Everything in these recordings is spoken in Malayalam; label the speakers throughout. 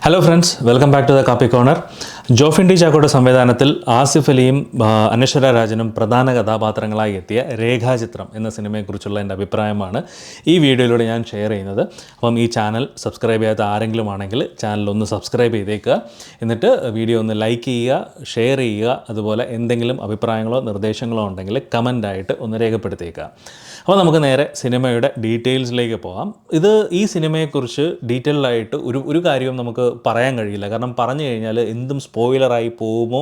Speaker 1: Hello friends, welcome back to the Kaapi corner. Jofin T ചാക്കോയുടെ സംവിധാനത്തിൽ ആസിഫ് അലിയും അനശ്വര രാജനും പ്രധാന കഥാപാത്രങ്ങളായി എത്തിയ രേഖാചിത്രം എന്ന സിനിമയെക്കുറിച്ചുള്ള എൻ്റെ അഭിപ്രായമാണ് ഈ വീഡിയോയിലൂടെ ഞാൻ ഷെയർ ചെയ്യുന്നത്. അപ്പം ഈ ചാനൽ സബ്സ്ക്രൈബ് ചെയ്യാത്ത ആരെങ്കിലും ആണെങ്കിൽ ചാനലൊന്ന് സബ്സ്ക്രൈബ് ചെയ്തേക്കുക. എന്നിട്ട് വീഡിയോ ഒന്ന് ലൈക്ക് ചെയ്യുക, ഷെയർ ചെയ്യുക. അതുപോലെ എന്തെങ്കിലും അഭിപ്രായങ്ങളോ നിർദ്ദേശങ്ങളോ ഉണ്ടെങ്കിൽ കമൻ്റായിട്ട് ഒന്ന് രേഖപ്പെടുത്തിയേക്കുക. അപ്പോൾ നമുക്ക് നേരെ സിനിമയുടെ ഡീറ്റെയിൽസിലേക്ക് പോകാം. ഈ സിനിമയെക്കുറിച്ച് ഡീറ്റെയിൽഡായിട്ട് ഒരു കാര്യവും നമുക്ക് പറയാൻ കഴിയില്ല. കാരണം പറഞ്ഞു കഴിഞ്ഞാൽ എന്തും സ്പോയിലറായി പോകുമോ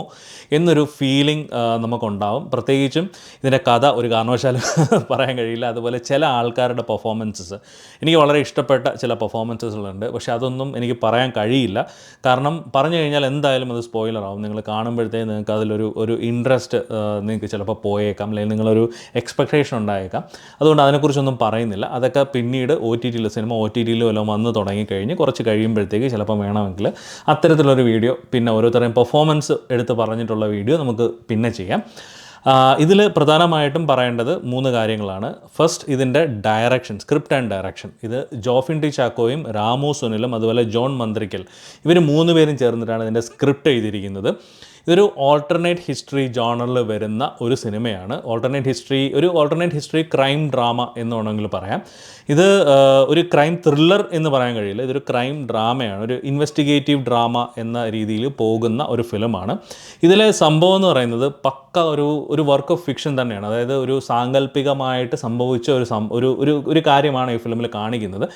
Speaker 1: എന്നൊരു ഫീലിംഗ് നമുക്കുണ്ടാവും. പ്രത്യേകിച്ചും ഇതിൻ്റെ കഥ ഒരു കാരണവശാലും പറയാൻ കഴിയില്ല. അതുപോലെ ചില ആൾക്കാരുടെ പെർഫോമൻസസ് എനിക്ക് വളരെ ഇഷ്ടപ്പെട്ട ചില പെർഫോമൻസസുകളുണ്ട്. പക്ഷേ അതൊന്നും എനിക്ക് പറയാൻ കഴിയില്ല. കാരണം പറഞ്ഞു കഴിഞ്ഞാൽ എന്തായാലും അത് സ്പോയിലറാവും. നിങ്ങൾ കാണുമ്പോഴത്തേക്ക് നിങ്ങൾക്ക് അതിലൊരു ഇൻട്രസ്റ്റ് നിങ്ങൾക്ക് ചിലപ്പോൾ പോയേക്കാം, അല്ലെങ്കിൽ നിങ്ങളൊരു എക്സ്പെക്റ്റേഷൻ ഉണ്ടായേക്കാം. അതുകൊണ്ട് അതിനെക്കുറിച്ചൊന്നും പറയുന്നില്ല. അതൊക്കെ പിന്നീട് സിനിമ ഒ ടി ടിയിലും എല്ലാം വന്ന് തുടങ്ങിക്കഴിഞ്ഞ് കുറച്ച് കഴിയുമ്പോഴത്തേക്ക് ചിലപ്പോൾ വേണമെങ്കിൽ അത്തരത്തിലൊരു വീഡിയോ, പിന്നെ ഓരോരുത്തരെയും പെർഫോമൻസ് എടുത്ത് പറഞ്ഞിട്ടുള്ള വീഡിയോ നമുക്ക് പിന്നെ ചെയ്യാം. ഇതിൽ പ്രധാനമായിട്ടും പറയേണ്ടത് 3 കാര്യങ്ങളാണ്. ഫസ്റ്റ്, ഇതിൻ്റെ ഡയറക്ഷൻ, സ്ക്രിപ്റ്റ് ആൻഡ് ഡയറക്ഷൻ. ഇത് ജോഫിൻ ടി ചാക്കോയും രാമു സുനിലും അതുപോലെ ജോൺ മന്ത്രിക്കൽ, ഇവർ 3 പേരും ചേർന്നിട്ടാണ് ഇതിൻ്റെ സ്ക്രിപ്റ്റ് എഴുതിയിരിക്കുന്നത്. ഇതൊരു ഓൾട്ടർനേറ്റ് ഹിസ്റ്ററി ജോണറിൽ വരുന്ന ഒരു സിനിമയാണ്. ഓൾട്ടർനേറ്റ് ഹിസ്റ്ററി ക്രൈം ഡ്രാമ എന്ന് വേണമെങ്കിൽ പറയാം. ഇത് ഒരു ക്രൈം ത്രില്ലർ എന്ന് പറയാൻ കഴിയില്ല. ഇതൊരു ക്രൈം ഡ്രാമയാണ്, ഒരു ഇൻവെസ്റ്റിഗേറ്റീവ് ഡ്രാമ എന്ന രീതിയിൽ പോകുന്ന ഒരു ഫിലിമാണ്. ഇതിലെ സംഭവം എന്ന് പറയുന്നത് പക്ക ഒരു വർക്ക് ഓഫ് ഫിക്ഷൻ തന്നെയാണ്. അതായത് ഒരു സാങ്കല്പികമായിട്ട് സംഭവിച്ച ഒരു കാര്യമാണ് ഈ ഫിലിമിൽ കാണിക്കുന്നത്.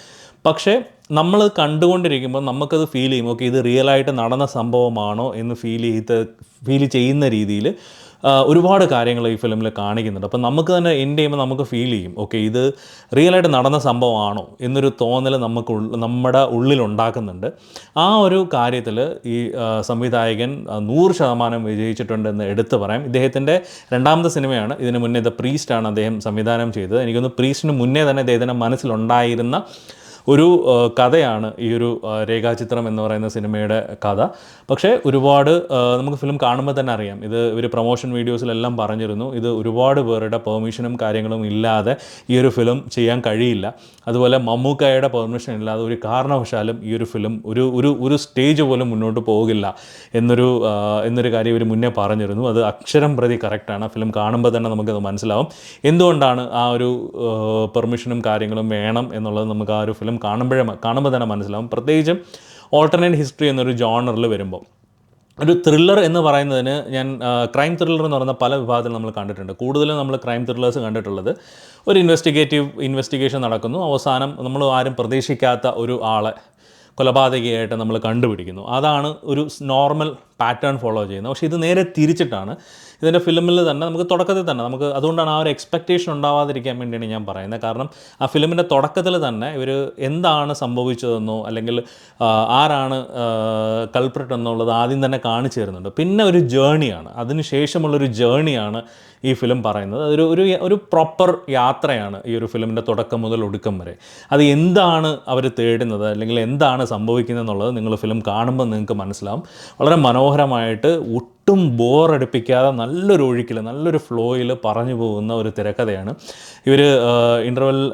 Speaker 1: പക്ഷേ നമ്മൾ കണ്ടുകൊണ്ടിരിക്കുമ്പോൾ നമുക്കത് ഫീൽ ചെയ്യും, ഓക്കെ ഇത് റിയലായിട്ട് നടന്ന സംഭവമാണോ എന്ന് ഫീൽ ചെയ്യുന്ന രീതിയിൽ ഒരുപാട് കാര്യങ്ങൾ ഈ ഫിലിമിൽ കാണിക്കുന്നുണ്ട്. അപ്പോൾ നമുക്ക് തന്നെ എൻഡ് ചെയ്യുമ്പോൾ നമുക്ക് ഫീൽ ചെയ്യും, ഓക്കെ ഇത് റിയലായിട്ട് നടന്ന സംഭവമാണോ എന്നൊരു തോന്നൽ നമ്മുടെ ഉള്ളിലുണ്ടാക്കുന്നുണ്ട്. ആ ഒരു കാര്യത്തിൽ ഈ സംവിധായകൻ 100% വിജയിച്ചിട്ടുണ്ടെന്ന് എടുത്തു പറയാം. ഇദ്ദേഹത്തിൻ്റെ 2ാമത്തെ സിനിമയാണ്. ഇതിന് മുന്നേ ദ പ്രീസ്റ്റാണ് അദ്ദേഹം സംവിധാനം ചെയ്തത്. എനിക്കൊന്ന് പ്രീസ്റ്റിന് മുന്നേ തന്നെ അദ്ദേഹത്തിൻ്റെ മനസ്സിലുണ്ടായിരുന്ന ഒരു കഥയാണ് ഈ ഒരു രേഖാചിത്രം എന്ന് പറയുന്ന സിനിമയുടെ കഥ. പക്ഷേ ഒരുപാട് നമുക്ക് ഫിലിം കാണുമ്പോൾ തന്നെ അറിയാം, ഇവർ പ്രൊമോഷൻ വീഡിയോസിലെല്ലാം പറഞ്ഞിരുന്നു, ഇത് ഒരുപാട് പേരുടെ പെർമിഷനും കാര്യങ്ങളും ഇല്ലാതെ ഈ ഒരു ഫിലിം ചെയ്യാൻ കഴിയില്ല. അതുപോലെ മമ്മൂക്കയുടെ പെർമിഷൻ ഇല്ലാതെ ഒരു കാരണവശാലും ഈ ഒരു ഫിലിം ഒരു സ്റ്റേജ് പോലും മുന്നോട്ട് പോകില്ല എന്നൊരു കാര്യം ഇവർ മുന്നേ പറഞ്ഞിരുന്നു. അത് അക്ഷരം പ്രതി കറക്റ്റാണ്. ഫിലിം കാണുമ്പോൾ തന്നെ നമുക്കത് മനസ്സിലാവും എന്തുകൊണ്ടാണ് ആ ഒരു പെർമിഷനും കാര്യങ്ങളും വേണം എന്നുള്ളത് നമുക്ക് ആ ഒരു ഫിലിം കാണുമ്പോൾ തന്നെ മനസ്സിലാവും. പ്രത്യേകിച്ചും ഓൾട്ടർനേറ്റ് ഹിസ്റ്ററി എന്നൊരു ജോണറിൽ വരുമ്പോൾ. ഒരു ത്രില്ലർ എന്ന് പറയുന്നതിന് ഞാൻ ക്രൈം ത്രില്ലർ എന്ന് പറയുന്ന പല വിഭാഗത്തിൽ നമ്മൾ കണ്ടിട്ടുണ്ട്. കൂടുതലും നമ്മൾ ക്രൈം ത്രില്ലേഴ്സ് കണ്ടിട്ടുള്ളത് ഒരു ഇൻവെസ്റ്റിഗേഷൻ നടക്കുന്നു, അവസാനം നമ്മൾ ആരും പ്രതീക്ഷിക്കാത്ത ഒരു ആളെ കൊലപാതകയായിട്ട് നമ്മൾ കണ്ടുപിടിക്കുന്നു. അതാണ് ഒരു നോർമൽ പാറ്റേൺ ഫോളോ ചെയ്യുന്നത്. പക്ഷേ ഇത് നേരെ തിരിച്ചിട്ടാണ്. ഇതിൻ്റെ ഫിലിമിൽ തന്നെ നമുക്ക് തുടക്കത്തിൽ തന്നെ അതുകൊണ്ടാണ് ആ ഒരു എക്സ്പെക്റ്റേഷൻ ഉണ്ടാവാതിരിക്കാൻ വേണ്ടിയാണ് ഞാൻ പറയുന്നത്. കാരണം ആ ഫിലിമിൻ്റെ തുടക്കത്തിൽ തന്നെ ഇവർ എന്താണ് സംഭവിച്ചതെന്നോ അല്ലെങ്കിൽ ആരാണ് കൾപ്രിറ്റ് എന്നുള്ളത് ആദ്യം തന്നെ കാണിച്ചു തരുന്നുണ്ട്. പിന്നെ ഒരു ജേണിയാണ്, അതിനുശേഷമുള്ളൊരു ജേണിയാണ് ഈ ഫിലിം പറയുന്നത്. ഒരു പ്രോപ്പർ യാത്രയാണ് ഈ ഒരു ഫിലിമിൻ്റെ തുടക്കം മുതൽ ഒടുക്കം വരെ. അത് എന്താണ് അവർ തേടുന്നത് അല്ലെങ്കിൽ എന്താണ് സംഭവിക്കുന്നത് എന്നുള്ളത് നിങ്ങൾ ഫിലിം കാണുമ്പോൾ നിങ്ങൾക്ക് മനസ്സിലാവും. വളരെ മനോഹരമായിട്ട് ഒട്ടും ബോറടിപ്പിക്കാതെ നല്ലൊരു ഒഴുക്കിൽ നല്ലൊരു ഫ്ലോയിൽ പറഞ്ഞു പോകുന്ന ഒരു തിരക്കഥയാണ്.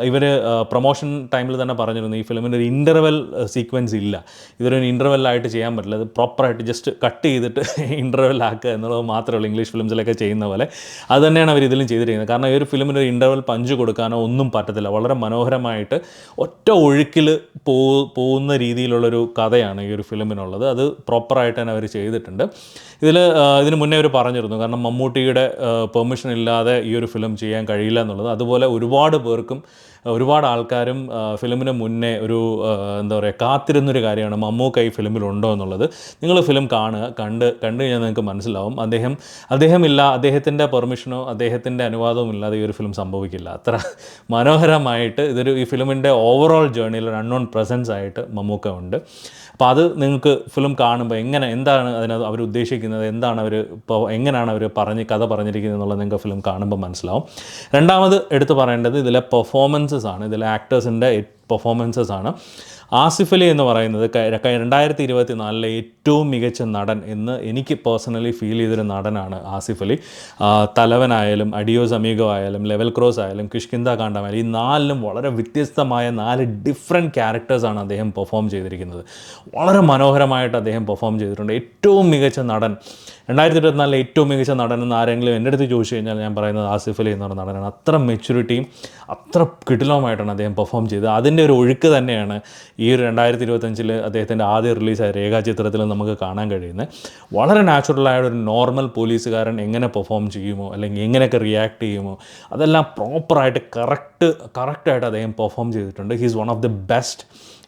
Speaker 1: ഇവർ പ്രൊമോഷൻ ടൈമിൽ തന്നെ പറഞ്ഞിരുന്നു, ഈ ഫിലിമിൻ്റെ ഒരു ഇൻ്റർവെൽ സീക്വൻസ് ഇല്ല, ഇതൊരു ഇൻ്റർവെല്ലായിട്ട് ചെയ്യാൻ പറ്റില്ല, അത് പ്രോപ്പറായിട്ട് ജസ്റ്റ് കട്ട് ചെയ്തിട്ട് ഇൻ്റർവെല്ലാക്കുക എന്നുള്ളത് മാത്രമേ ഉള്ളൂ ഇംഗ്ലീഷ് ഫിലിംസിലൊക്കെ ചെയ്യുന്ന പോലെ. അത് തന്നെയാണ് അവർ ഇതിലും ചെയ്തിരിക്കുന്നത്. കാരണം ഈ ഒരു ഫിലിമിന് ഒരു ഇൻ്റർവെൽ പഞ്ച് കൊടുക്കാനോ ഒന്നും പറ്റത്തില്ല. വളരെ മനോഹരമായിട്ട് ഒറ്റ ഒഴുക്കിൽ പോകുന്ന രീതിയിലുള്ളൊരു കഥയാണ് ഈ ഒരു ഫിലിമിനുള്ളത്. അത് പ്രോപ്പറായിട്ട് തന്നെ അവർ ചെയ്തിട്ടുണ്ട്. ഇതിന് മുന്നേ അവർ പറഞ്ഞിരുന്നു, കാരണം മമ്മൂട്ടിയുടെ പെർമിഷൻ ഇല്ലാതെ ഈ ഒരു ഫിലിം ചെയ്യാൻ കഴിയില്ല എന്നുള്ളത്. അതുപോലെ ഒരുപാട് ആൾക്കാരും ഫിലിമിന് മുന്നേ കാത്തിരുന്നൊരു കാര്യമാണ് മമ്മൂക്ക ഈ ഫിലിമിലുണ്ടോ എന്നുള്ളത്. നിങ്ങൾ ഫിലിം കണ്ടു കഴിഞ്ഞാൽ നിങ്ങൾക്ക് മനസ്സിലാവും. അദ്ദേഹത്തിൻ്റെ പെർമിഷനോ അദ്ദേഹത്തിൻ്റെ അനുവാദവും ഇല്ലാതെ ഈ ഒരു ഫിലിം സംഭവിക്കില്ല. അത്ര മനോഹരമായിട്ട് ഈ ഫിലിമിൻ്റെ ഓവറോൾ ജേർണിയിൽ ഒരു അൺനോൺ പ്രസൻസ് ആയിട്ട് മമ്മൂക്ക ഉണ്ട്. അപ്പോൾ അത് നിങ്ങൾക്ക് ഫിലിം കാണുമ്പോൾ എന്താണ് അതിനകത്ത് അവർ ഉദ്ദേശിക്കുന്നത്, എങ്ങനെയാണ് അവർ കഥ പറഞ്ഞിരിക്കുന്നത് എന്നുള്ളത് നിങ്ങൾക്ക് ഫിലിം കാണുമ്പോൾ മനസ്സിലാവും. രണ്ടാമത് എടുത്തു പറയേണ്ടത് ഇതിലെ പെർഫോമൻസസ് ആണ്. ഇതിലെ ആക്ടേഴ്സിൻ്റെ പെർഫോമൻസസ് ആണ്. ആസിഫ് അലി എന്ന് പറയുന്നത് 2024 ഏറ്റവും മികച്ച നടൻ എന്ന് എനിക്ക് പേഴ്സണലി ഫീൽ ചെയ്തൊരു നടനാണ് ആസിഫ് അലി. തലവനായാലും അഡിയോസ് അമീഗോ ആയാലും ലെവൽ ക്രോസ് ആയാലും കിഷ്കിന്ദ കാണ്ഡമായാലും ഈ 4ലും വളരെ വ്യത്യസ്തമായ 4 ഡിഫറെൻറ്റ് ക്യാരക്ടേഴ്സാണ് അദ്ദേഹം പെർഫോം ചെയ്തിരിക്കുന്നത്. വളരെ മനോഹരമായിട്ട് അദ്ദേഹം പെർഫോം ചെയ്തിട്ടുണ്ട്. ഏറ്റവും മികച്ച നടൻ 2024 ഏറ്റവും മികച്ച നടൻ എന്ന് ആരെങ്കിലും എൻ്റെ അടുത്ത് ചോദിച്ചു കഴിഞ്ഞാൽ ഞാൻ പറയുന്നത് ആസിഫ് അലി എന്ന് പറഞ്ഞ നടനാണ്. അത്ര മെച്യൂരിറ്റിയും അത്ര കിടിലവുമായിട്ടാണ് അദ്ദേഹം പെർഫോം ചെയ്തത്. അതിൻ്റെ ഒരു ഒഴുക്ക് തന്നെയാണ് ഈ ഒരു 2025 അദ്ദേഹത്തിൻ്റെ ആദ്യ റിലീസായ രേഖാചിത്രത്തിൽ നമുക്ക് കാണാൻ കഴിയുന്നത്. വളരെ നാച്ചുറലായ ഒരു നോർമൽ പോലീസുകാരൻ എങ്ങനെ പെർഫോം ചെയ്യുമോ അല്ലെങ്കിൽ എങ്ങനെയൊക്കെ റിയാക്ട് ചെയ്യുമോ അതെല്ലാം പ്രോപ്പറായിട്ട് കറക്റ്റായിട്ട് അദ്ദേഹം പെർഫോം ചെയ്തിട്ടുണ്ട്. He is one of the best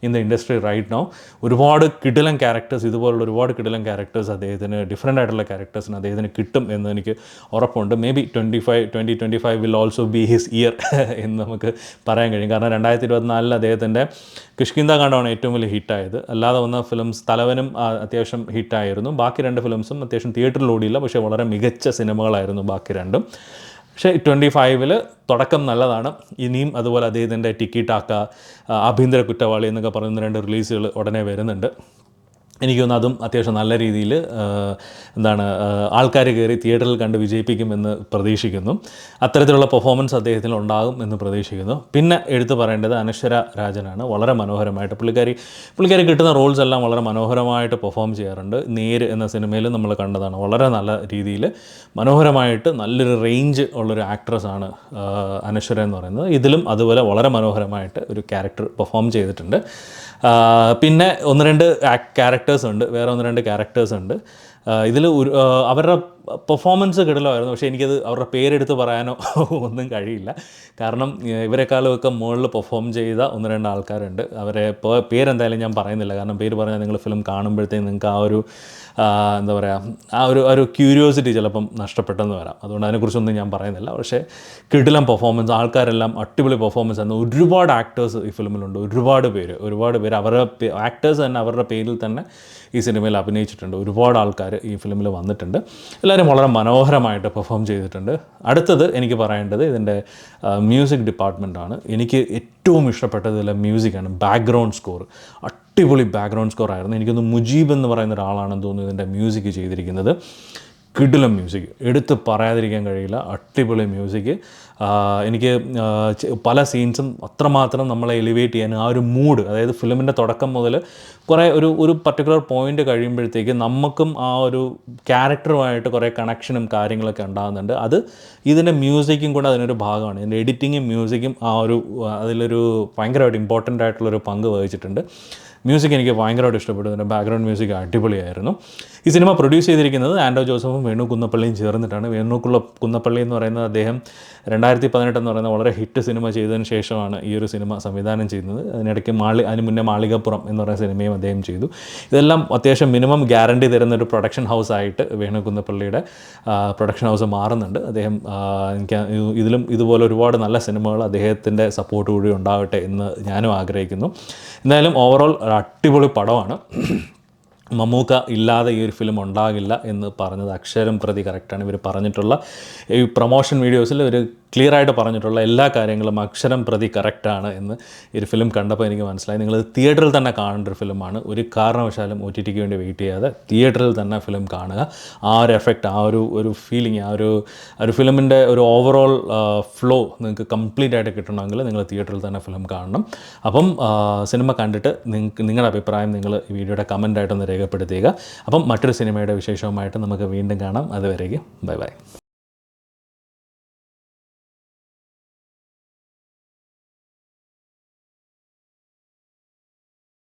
Speaker 1: in the industry right now. ഒരുപാട് കിടിലൻ ക്യാരക്ടേഴ്സ്, ഇതുപോലുള്ള ഒരുപാട് കിടിലൻ ക്യാരക്ടേഴ്സ് അദ്ദേഹത്തിന്, ഡിഫറെൻ്റ് ആയിട്ടുള്ള ക്യാരക്ടേഴ്സിന് അദ്ദേഹത്തിന് കിട്ടും എന്ന് എനിക്ക് ഉറപ്പുണ്ട്. May be 2025 will also be his year എന്ന് നമുക്ക് പറയാൻ കഴിയും. കാരണം 2024 അദ്ദേഹത്തിൻ്റെ കിഷ്കിന്ദ കാണ്ഡമാണ് ഏറ്റവും വലിയ ഹിറ്റായത്. അല്ലാതെ വന്ന ഫിലിംസ് തലവനും അത്യാവശ്യം ഹിറ്റായിരുന്നു. ബാക്കി 2 ഫിലിംസും അത്യാവശ്യം തിയേറ്ററിൽ ഓടിയില്ല, പക്ഷേ വളരെ മികച്ച സിനിമകളായിരുന്നു ബാക്കി 2ഉം. പക്ഷേ 25 തുടക്കം നല്ലതാണ്. ഇനിയും അതുപോലെ അദ്ദേഹത്തിൻ്റെ ടിക്കി ടാക്ക, ആഭ്യന്തര കുറ്റവാളി എന്നൊക്കെ പറയുന്ന 2 റിലീസുകൾ ഉടനെ വരുന്നുണ്ട്. എനിക്ക് തോന്നുന്നു അതും അത്യാവശ്യം നല്ല രീതിയിൽ ആൾക്കാർ കയറി തിയേറ്ററിൽ കണ്ട് വിജയിപ്പിക്കുമെന്ന് പ്രതീക്ഷിക്കുന്നു. അത്തരത്തിലുള്ള പെർഫോമൻസ് അദ്ദേഹത്തിന് ഉണ്ടാകും എന്ന് പ്രതീക്ഷിക്കുന്നു. പിന്നെ എടുത്തു പറയേണ്ടത് അനശ്വര രാജനാണ്. വളരെ മനോഹരമായിട്ട് പുള്ളിക്കാരി കിട്ടുന്ന റോൾസ് എല്ലാം വളരെ മനോഹരമായിട്ട് പെർഫോം ചെയ്യാറുണ്ട്. നേര് എന്ന സിനിമയിൽ നമ്മൾ കണ്ടതാണ്. വളരെ നല്ല രീതിയിൽ മനോഹരമായിട്ട് നല്ലൊരു റേഞ്ച് ഉള്ളൊരു ആക്ട്രസ്സാണ് അനശ്വര എന്ന് പറയുന്നത്. ഇതിലും അതുപോലെ വളരെ മനോഹരമായിട്ട് ഒരു ക്യാരക്ടർ പെർഫോം ചെയ്തിട്ടുണ്ട്. പിന്നെ 1-2 ക്യാരക്ടേഴ്സ് ഉണ്ട്, വേറെ 1-2 ക്യാരക്ടേഴ്സ് ഉണ്ട്. ഇതിൽ അവരുടെ പെർഫോമൻസ് കിടലായിരുന്നു. പക്ഷേ എനിക്കത് അവരുടെ പേരെടുത്ത് പറയാനോ ഒന്നും കഴിയില്ല. കാരണം ഇവരെക്കാളുമൊക്കെ മുകളിൽ പെർഫോം ചെയ്ത 1-2 ആൾക്കാരുണ്ട്. അവരെ പേരെന്തായാലും ഞാൻ പറയുന്നില്ല. കാരണം പേര് പറഞ്ഞാൽ നിങ്ങൾ ഫിലിം കാണുമ്പോഴത്തേക്കും നിങ്ങൾക്ക് ആ ഒരു ഒരു ക്യൂരിയോസിറ്റി ചിലപ്പം നഷ്ടപ്പെട്ടെന്ന് വരാം. അതുകൊണ്ട് അതിനെക്കുറിച്ചൊന്നും ഞാൻ പറയുന്നില്ല. പക്ഷേ കിടിലം പെർഫോമൻസ്, ആൾക്കാരെല്ലാം അടിപൊളി പെർഫോമൻസ് ആയിരുന്നു. ഒരുപാട് ആക്ടേഴ്സ് ഈ ഫിലിമിലുണ്ട്. ഒരുപാട് പേര് അവരുടെ ആക്ടേഴ്സ് തന്നെ അവരുടെ പേരിൽ തന്നെ ഈ സിനിമയിൽ അഭിനയിച്ചിട്ടുണ്ട്. ഒരുപാട് ആൾക്കാർ ഈ ഫിലിമിൽ വന്നിട്ടുണ്ട്. എല്ലാവരും വളരെ മനോഹരമായിട്ട് പെർഫോം ചെയ്തിട്ടുണ്ട്. അടുത്തത് എനിക്ക് പറയേണ്ടത് ഇതിൻ്റെ മ്യൂസിക് ഡിപ്പാർട്ട്മെൻറ്റാണ്. എനിക്ക് ഏറ്റവും ഇഷ്ടപ്പെട്ടത് ഇതിലെ മ്യൂസിക്കാണ്. ബാക്ക്ഗ്രൗണ്ട് സ്കോർ അടിപൊളി ബാക്ക്ഗ്രൗണ്ട് സ്കോർ ആയിരുന്നു. എനിക്കൊന്ന് മുജീബ് എന്ന് പറയുന്ന ഒരാളാണെന്ന് തോന്നുന്നു ഇതിൻ്റെ മ്യൂസിക് ചെയ്തിരിക്കുന്നത്. കിടിലം മ്യൂസിക്, എടുത്ത് പറയാതിരിക്കാൻ കഴിയില്ല. അടിപൊളി മ്യൂസിക്. എനിക്ക് പല സീൻസും അത്രമാത്രം നമ്മളെ എലിവേറ്റ് ചെയ്യാൻ ആ ഒരു മൂഡ്, അതായത് ഫിലിമിൻ്റെ തുടക്കം മുതൽ കുറേ ഒരു പർട്ടിക്കുലർ പോയിൻ്റ് കഴിയുമ്പോഴത്തേക്ക് നമുക്കും ആ ഒരു ക്യാരക്ടറുമായിട്ട് കുറേ കണക്ഷനും കാര്യങ്ങളൊക്കെ ഉണ്ടാകുന്നുണ്ട്. അത് ഇതിൻ്റെ മ്യൂസിക്കും കൂടെ അതിനൊരു ഭാഗമാണ്. ഇതിൻ്റെ എഡിറ്റിങ്ങും മ്യൂസിക്കും അതിലൊരു ഭയങ്കരമായിട്ട് ഇമ്പോർട്ടൻ്റ് ആയിട്ടുള്ളൊരു പങ്ക് വഹിച്ചിട്ടുണ്ട്. മ്യൂസിക് എനിക്ക് ഭയങ്കരമായിട്ട് ഇഷ്ടപ്പെട്ടു. ഇതിൻ്റെ ബാക്ക്ഗ്രൗണ്ട് മ്യൂസിക് അടിപൊളിയായിരുന്നു. ഈ സിനിമ പ്രൊഡ്യൂസ് ചെയ്തിരിക്കുന്നത് ആൻഡോ ജോസഫും വേണു കുന്നപ്പള്ളിയും ചേർന്നിട്ടാണ്. വേണു കുന്നപ്പള്ളി എന്ന് പറയുന്നത് അദ്ദേഹം 2018 എന്ന് പറയുന്ന വളരെ ഹിറ്റ് സിനിമ ചെയ്തതിന് ശേഷമാണ് ഈ ഒരു സിനിമ സംവിധാനം ചെയ്യുന്നത്. അതിനിടയ്ക്ക് അതിന് മുന്നേ മാളികപ്പുറം എന്ന് പറയുന്ന സിനിമയും അദ്ദേഹം ചെയ്തു. ഇതെല്ലാം അത്യാവശ്യം മിനിമം ഗ്യാരണ്ടി തരുന്നൊരു പ്രൊഡക്ഷൻ ഹൗസായിട്ട് വേണു കുന്നപ്പള്ളിയുടെ പ്രൊഡക്ഷൻ ഹൗസ് മാറുന്നുണ്ട്. അദ്ദേഹം ഇതിലും ഇതുപോലെ ഒരുപാട് നല്ല സിനിമകൾ അദ്ദേഹത്തിൻ്റെ സപ്പോർട്ട് കൂടി ഉണ്ടാവട്ടെ എന്ന് ഞാനും ആഗ്രഹിക്കുന്നു. എന്തായാലും ഓവറോൾ അടിപൊളി പടമാണ്. മമ്മൂക്ക ഇല്ലാതെ ഈ ഒരു ഫിലിം ഉണ്ടാകില്ല എന്ന് പറഞ്ഞത് അക്ഷരം പ്രതി കറക്റ്റാണ്. ഇവർ പറഞ്ഞിട്ടുള്ള ഈ പ്രൊമോഷൻ വീഡിയോസിൽ ഒരു ക്ലിയറായിട്ട് പറഞ്ഞിട്ടുള്ള എല്ലാ കാര്യങ്ങളും അക്ഷരം പ്രതി കറക്റ്റാണ് എന്ന് ഈ ഒരു ഫിലിം കണ്ടപ്പോൾ എനിക്ക് മനസ്സിലായി. നിങ്ങൾ തിയേറ്ററിൽ തന്നെ കാണേണ്ട ഒരു ഫിലിമാണ്. ഒരു കാരണവശാലും OTT വേണ്ടി വെയിറ്റ് ചെയ്യാതെ തിയേറ്ററിൽ തന്നെ ഫിലിം കാണുക. ആ ഒരു എഫക്റ്റ്, ആ ഒരു ഫീലിംഗ്, ആ ഒരു ഫിലിമിൻ്റെ ഒരു ഓവറോൾ ഫ്ലോ നിങ്ങൾക്ക് കംപ്ലീറ്റ് ആയിട്ട് കിട്ടണമെങ്കിൽ നിങ്ങൾ തിയേറ്ററിൽ തന്നെ ഫിലിം കാണണം. അപ്പം സിനിമ കണ്ടിട്ട് നിങ്ങളുടെ അഭിപ്രായം നിങ്ങൾ ഈ വീഡിയോയുടെ കമൻറ്റായിട്ടൊന്ന് രേഖപ്പെടുത്തുക. അപ്പം മറ്റൊരു സിനിമയുടെ വിശേഷവുമായിട്ട് നമുക്ക് വീണ്ടും കാണാം. അതുവരേക്കും ബൈ.